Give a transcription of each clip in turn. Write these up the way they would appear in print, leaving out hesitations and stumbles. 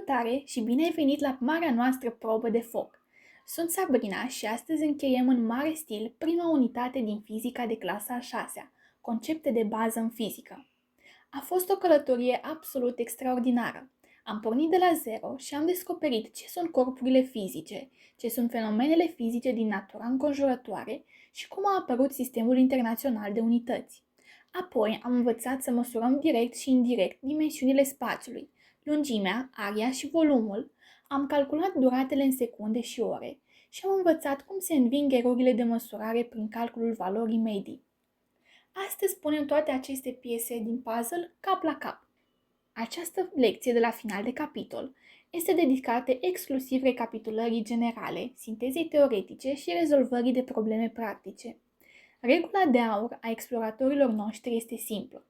Salutare și bine ai venit la marea noastră probă de foc! Sunt Sabrina și astăzi încheiem în mare stil prima unitate din fizica de clasa a 6-a, concepte de bază în fizică. A fost o călătorie absolut extraordinară. Am pornit de la zero și am descoperit ce sunt corpurile fizice, ce sunt fenomenele fizice din natura înconjurătoare și cum a apărut sistemul internațional de unități. Apoi am învățat să măsurăm direct și indirect dimensiunile spațiului, lungimea, aria și volumul, am calculat duratele în secunde și ore și am învățat cum se înving erorile de măsurare prin calculul valorii medii. Astăzi punem toate aceste piese din puzzle cap la cap. Această lecție de la final de capitol este dedicată exclusiv recapitulării generale, sintezei teoretice și rezolvării de probleme practice. Regula de aur a exploratorilor noștri este simplă.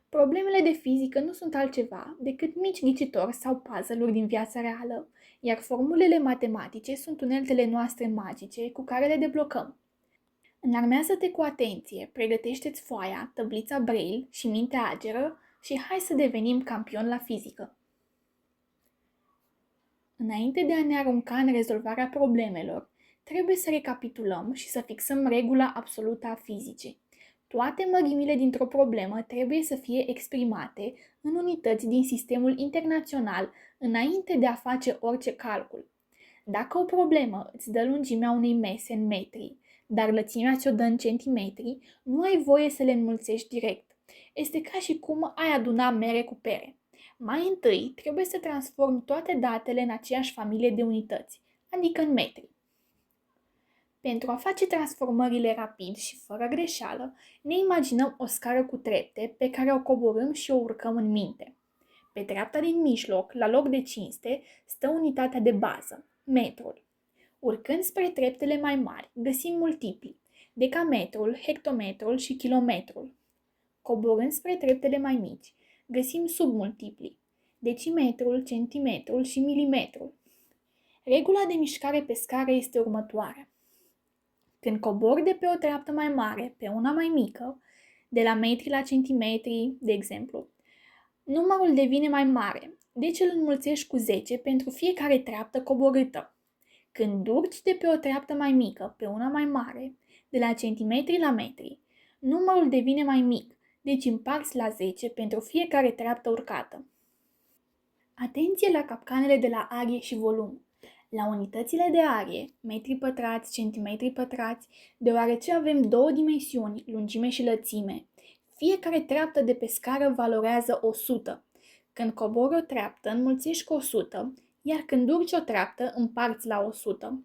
Problemele de fizică nu sunt altceva decât mici ghicitori sau puzzle-uri din viața reală, iar formulele matematice sunt uneltele noastre magice cu care le deblocăm. Înarmează-te cu atenție, pregătește-ți foaia, tablița Braille și mintea ageră și hai să devenim campioni la fizică. Înainte de a ne arunca în rezolvarea problemelor, trebuie să recapitulăm și să fixăm regula absolută a fizicii. Toate mărimile dintr-o problemă trebuie să fie exprimate în unități din sistemul internațional înainte de a face orice calcul. Dacă o problemă îți dă lungimea unei mese în metri, dar lățimea ți-o dă în centimetri, nu ai voie să le înmulțești direct. Este ca și cum ai aduna mere cu pere. Mai întâi trebuie să transformi toate datele în aceeași familie de unități, adică în metri. Pentru a face transformările rapid și fără greșeală, ne imaginăm o scară cu trepte pe care o coborâm și o urcăm în minte. Pe treapta din mijloc, la loc de cinste, stă unitatea de bază, metrul. Urcând spre treptele mai mari, găsim multipli, decametrul, hectometrul și kilometrul. Coborând spre treptele mai mici, găsim submultipli, decimetrul, centimetrul și milimetrul. Regula de mișcare pe scară este următoarea. Când cobori de pe o treaptă mai mare pe una mai mică, de la metri la centimetri, de exemplu, numărul devine mai mare, deci îl înmulțești cu 10 pentru fiecare treaptă coborâtă. Când urci de pe o treaptă mai mică pe una mai mare, de la centimetri la metri, numărul devine mai mic, deci împarți la 10 pentru fiecare treaptă urcată. Atenție la capcanele de la arie și volum. La unitățile de arie, metri pătrați, centimetri pătrați, deoarece avem două dimensiuni, lungime și lățime, fiecare treaptă de pe scară valorează 100. Când cobori o treaptă, înmulțești cu 100, iar când urci o treaptă, împarți la 100.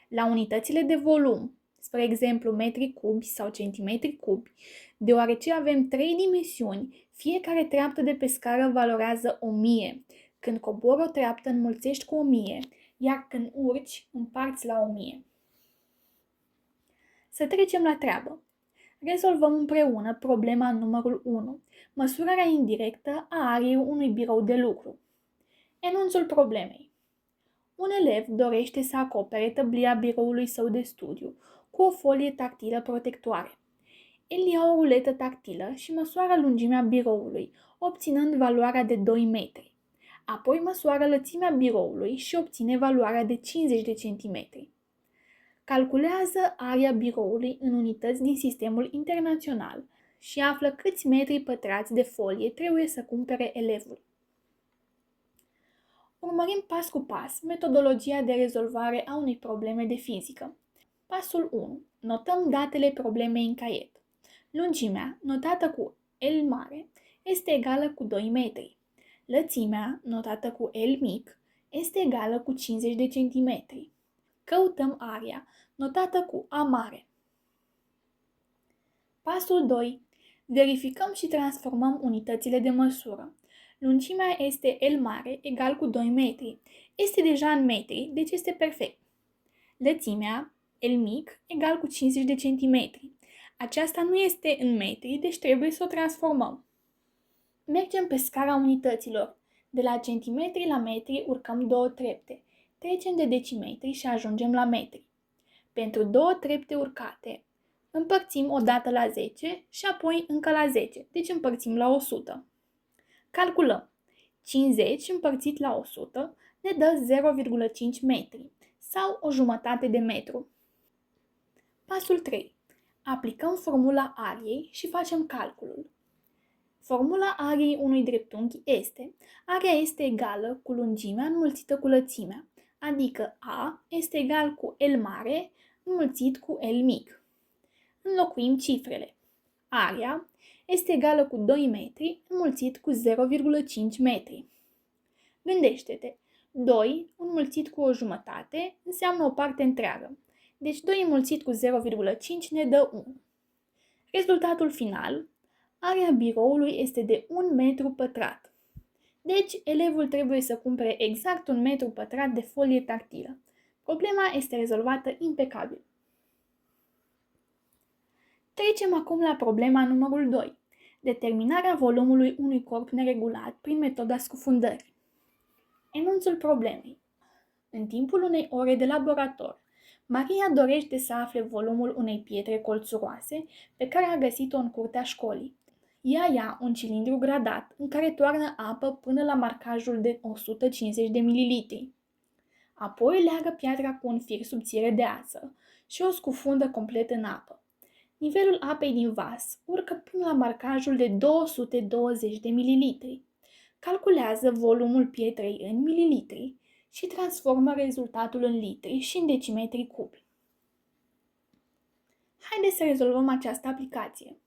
La unitățile de volum, spre exemplu metri cubi sau centimetri cubi, deoarece avem 3 dimensiuni, fiecare treaptă de pe scară valorează 1000. Când cobori o treaptă, înmulțești cu 1000, iar când urci, împarți la 1000. Să trecem la treabă. Rezolvăm împreună problema numărul 1, măsurarea indirectă a ariei unui birou de lucru. Enunțul problemei. Un elev dorește să acopere tăblia biroului său de studiu cu o folie tactilă protectoare. El ia o ruletă tactilă și măsoară lungimea biroului, obținând valoarea de 2 metri. Apoi măsoară lățimea biroului și obține valoarea de 50 de centimetri. Calculează aria biroului în unități din sistemul internațional și află câți metri pătrați de folie trebuie să cumpere elevul. Urmărim pas cu pas metodologia de rezolvare a unei probleme de fizică. Pasul 1. Notăm datele problemei în caiet. Lungimea, notată cu L mare, este egală cu 2 metri. Lățimea, notată cu L mic, este egală cu 50 de centimetri. Căutăm aria, notată cu A mare. Pasul 2. Verificăm și transformăm unitățile de măsură. Lungimea este L mare egal cu 2 metri. Este deja în metri, deci este perfect. Lățimea, L mic, egal cu 50 de centimetri. Aceasta nu este în metri, deci trebuie să o transformăm. Mergem pe scara unităților. De la centimetri la metri urcăm 2 trepte. Trecem de decimetri și ajungem la metri. Pentru 2 trepte urcate, împărțim o dată la 10 și apoi încă la 10, deci împărțim la 100. Calculăm. 50 împărțit la 100 ne dă 0,5 metri sau o jumătate de metru. Pasul 3. Aplicăm formula ariei și facem calculul. Formula ariei unui dreptunghi este: area este egală cu lungimea înmulțită cu lățimea, adică A este egal cu L mare înmulțit cu L mic. Înlocuim cifrele. Area este egală cu 2 metri înmulțit cu 0,5 metri. Gândește-te, 2 înmulțit cu o jumătate înseamnă o parte întreagă, deci 2 înmulțit cu 0,5 ne dă 1. Rezultatul final: area biroului este de 1 metru pătrat. Deci, elevul trebuie să cumpere exact 1 metru pătrat de folie tactilă. Problema este rezolvată impecabil. Trecem acum la problema numărul 2. Determinarea volumului unui corp neregulat prin metoda scufundării. Enunțul problemei. În timpul unei ore de laborator, Maria dorește să afle volumul unei pietre colțuroase pe care a găsit-o în curtea școlii. Ea ia un cilindru gradat în care toarnă apă până la marcajul de 150 de mililitri. Apoi leagă piatra cu un fir subțire de ață și o scufundă complet în apă. Nivelul apei din vas urcă până la marcajul de 220 de mililitri. Calculează volumul pietrei în mililitri și transformă rezultatul în litri și în decimetri cubi. Haideți să rezolvăm această aplicație.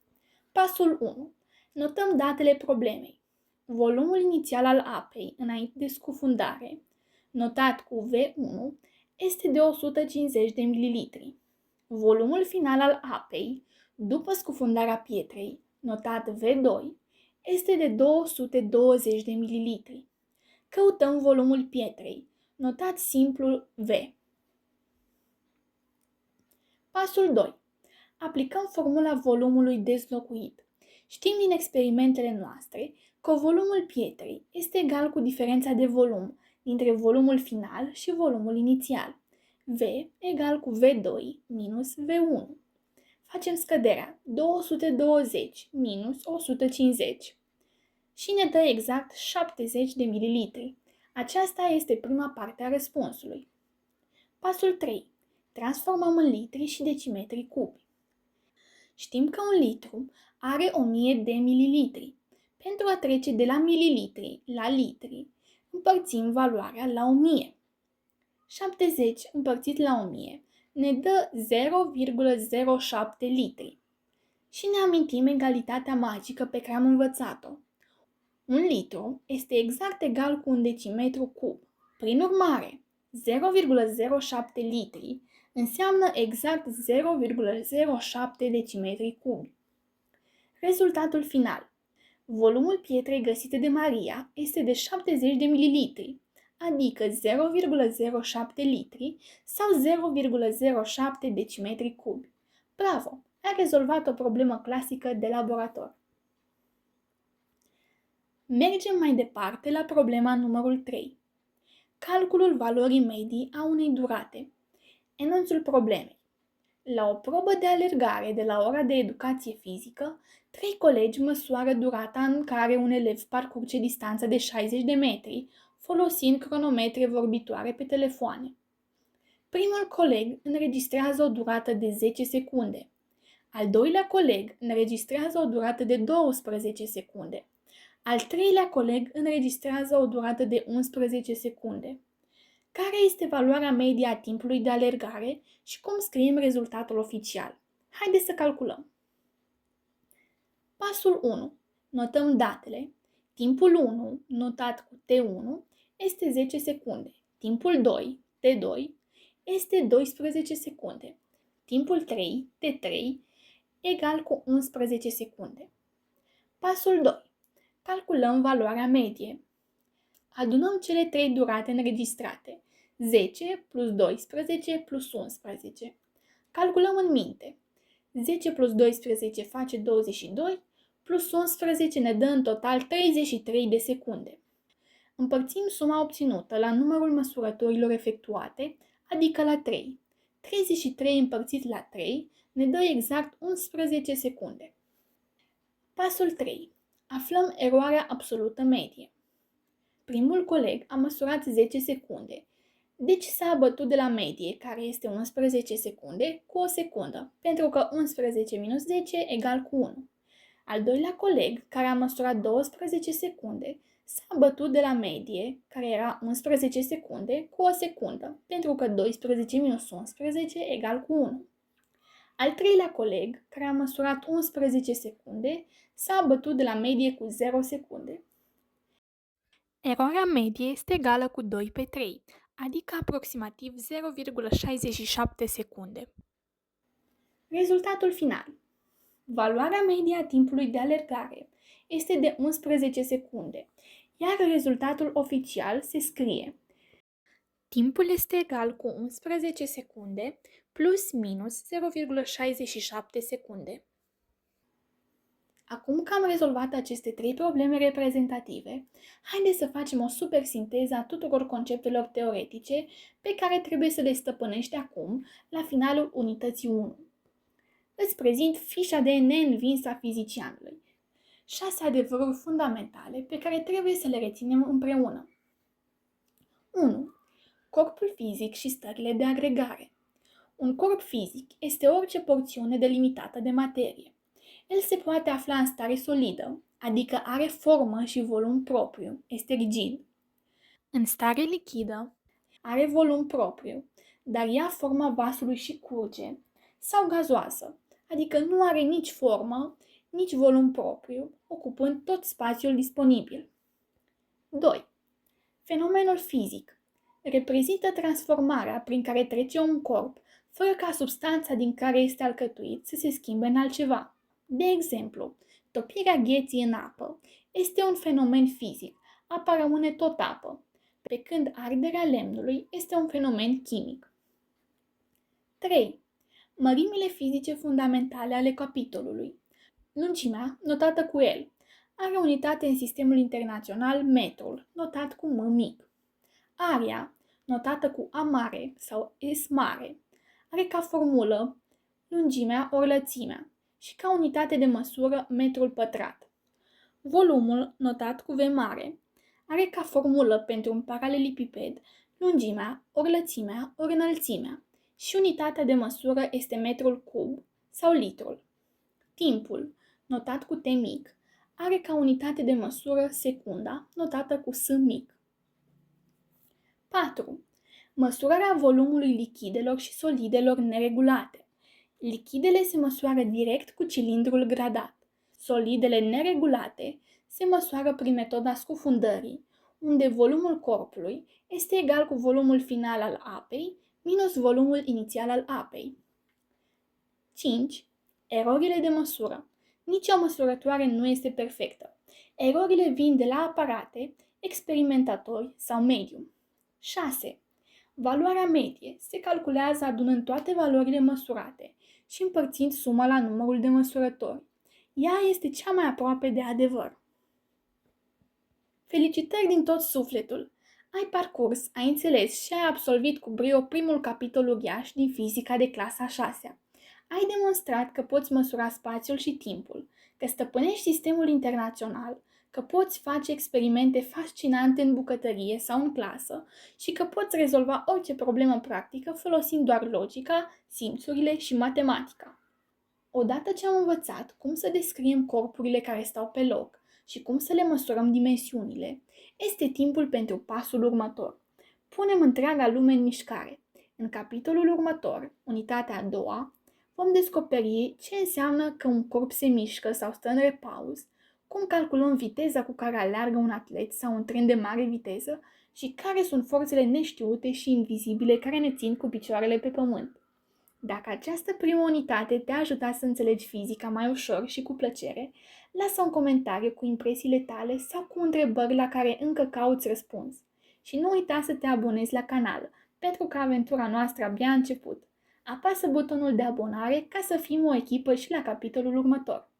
Pasul 1. Notăm datele problemei. Volumul inițial al apei înainte de scufundare, notat cu V1, este de 150 de mililitri. Volumul final al apei, după scufundarea pietrei, notat V2, este de 220 de mililitri. Căutăm volumul pietrei, notat simplu V. Pasul 2. Aplicăm formula volumului dezlocuit. Știm din experimentele noastre că volumul pietrei este egal cu diferența de volum dintre volumul final și volumul inițial. V egal cu V2 minus V1. Facem scăderea 220 minus 150 și ne dă exact 70 de mililitri. Aceasta este prima parte a răspunsului. Pasul 3. Transformăm în litri și decimetri cubi. Știm că un litru are 1000 de mililitri. Pentru a trece de la mililitri la litri, împărțim valoarea la 1000. 70 împărțit la 1000 ne dă 0,07 litri. Și ne amintim egalitatea magică pe care am învățat-o. Un litru este exact egal cu un decimetru cub. Prin urmare, 0,07 litri înseamnă exact 0,07 decimetri cubi. Rezultatul final. Volumul pietrei găsite de Maria este de 70 de mililitri, adică 0,07 litri sau 0,07 decimetri cubi. Bravo! Ai rezolvat o problemă clasică de laborator. Mergem mai departe la problema numărul 3. Calculul valorii medii a unei durate. Enunțul problemei. La o probă de alergare de la ora de educație fizică, 3 colegi măsoară durata în care un elev parcurge distanța de 60 de metri, folosind cronometre vorbitoare pe telefoane. Primul coleg înregistrează o durată de 10 secunde. Al doilea coleg înregistrează o durată de 12 secunde. Al treilea coleg înregistrează o durată de 11 secunde. Care este valoarea medie a timpului de alergare și cum scriem rezultatul oficial? Haideți să calculăm. Pasul 1. Notăm datele. Timpul 1, notat cu T1, este 10 secunde. Timpul 2, T2, este 12 secunde. Timpul 3, T3, egal cu 11 secunde. Pasul 2. Calculăm valoarea medie. Adunăm cele 3 durate înregistrate. 10 plus 12 plus 11. Calculăm în minte. 10 plus 12 face 22, plus 11 ne dă în total 33 de secunde. Împărțim suma obținută la numărul măsurătorilor efectuate, adică la 3. 33 împărțit la 3 ne dă exact 11 secunde. Pasul 3. Aflăm eroarea absolută medie. Primul coleg a măsurat 10 secunde, deci s-a abătut de la medie, care este 11 secunde, cu o secundă, pentru că 11 minus 10 egal cu 1. Al doilea coleg, care a măsurat 12 secunde, s-a abătut de la medie, care era 11 secunde, cu o secundă, pentru că 12 minus 11 egal cu 1. Al treilea coleg, care a măsurat 11 secunde, s-a abătut de la medie cu 0 secunde. Eroarea medie este egală cu 2 pe 3, adică aproximativ 0,67 secunde. Rezultatul final. Valoarea medie a timpului de alergare este de 11 secunde, iar rezultatul oficial se scrie: timpul este egal cu 11 secunde plus minus 0,67 secunde. Acum că am rezolvat aceste 3 probleme reprezentative, haideți să facem o super sinteză a tuturor conceptelor teoretice pe care trebuie să le stăpânești acum, la finalul unității 1. Îți prezint fișa de neînvinsă a fizicianului. 6 adevăruri fundamentale pe care trebuie să le reținem împreună. 1. Corpul fizic și stările de agregare. Un corp fizic este orice porțiune delimitată de materie. El se poate afla în stare solidă, adică are formă și volum propriu, este rigid. În stare lichidă, are volum propriu, dar ia forma vasului și curge, sau gazoasă, adică nu are nici formă, nici volum propriu, ocupând tot spațiul disponibil. 2. Fenomenul fizic reprezintă transformarea prin care trece un corp, fără ca substanța din care este alcătuit să se schimbe în altceva. De exemplu, topirea gheții în apă este un fenomen fizic, apa rămâne tot apă, pe când arderea lemnului este un fenomen chimic. 3. Mărimile fizice fundamentale ale capitolului. Lungimea, notată cu L, are unitate în sistemul internațional metrul, notat cu M mic. Area, notată cu A mare sau S mare, are ca formulă lungimea ori lățimea și ca unitate de măsură metrul pătrat. Volumul, notat cu V mare, are ca formulă pentru un paralelipiped lungimea ori lățimea ori înălțimea și unitatea de măsură este metrul cub sau litrul. Timpul, notat cu T mic, are ca unitate de măsură secunda, notată cu S mic. 4. Măsurarea volumului lichidelor și solidelor neregulate. Lichidele se măsoară direct cu cilindrul gradat. Solidele neregulate se măsoară prin metoda scufundării, unde volumul corpului este egal cu volumul final al apei minus volumul inițial al apei. 5. Erorile de măsură. Nici o măsurătoare nu este perfectă. Erorile vin de la aparate, experimentatori sau medium. 6. Valoarea medie se calculează adunând toate valorile măsurate și împărțind suma la numărul de măsurători. Ea este cea mai aproape de adevăr. Felicitări din tot sufletul! Ai parcurs, ai înțeles și ai absolvit cu brio primul capitol uriaș din fizica de clasa 6-a. Ai demonstrat că poți măsura spațiul și timpul, că stăpânești sistemul internațional, că poți face experimente fascinante în bucătărie sau în clasă și că poți rezolva orice problemă practică folosind doar logica, simțurile și matematica. Odată ce am învățat cum să descriem corpurile care stau pe loc și cum să le măsurăm dimensiunile, este timpul pentru pasul următor. Punem întreaga lume în mișcare. În capitolul următor, unitatea a doua, vom descoperi ce înseamnă că un corp se mișcă sau stă în repaus, cum calculăm viteza cu care aleargă un atlet sau un tren de mare viteză și care sunt forțele neștiute și invizibile care ne țin cu picioarele pe pământ. Dacă această primă unitate te-a ajutat să înțelegi fizica mai ușor și cu plăcere, lasă un comentariu cu impresiile tale sau cu întrebări la care încă cauți răspuns. Și nu uita să te abonezi la canal, pentru că aventura noastră abia a început. Apasă butonul de abonare ca să fim o echipă și la capitolul următor.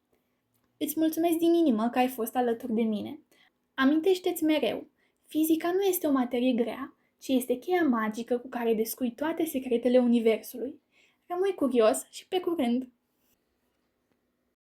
Îți mulțumesc din inimă că ai fost alături de mine. Amintește-ți mereu, fizica nu este o materie grea, ci este cheia magică cu care descui toate secretele universului. Rămâi curios și pe curând!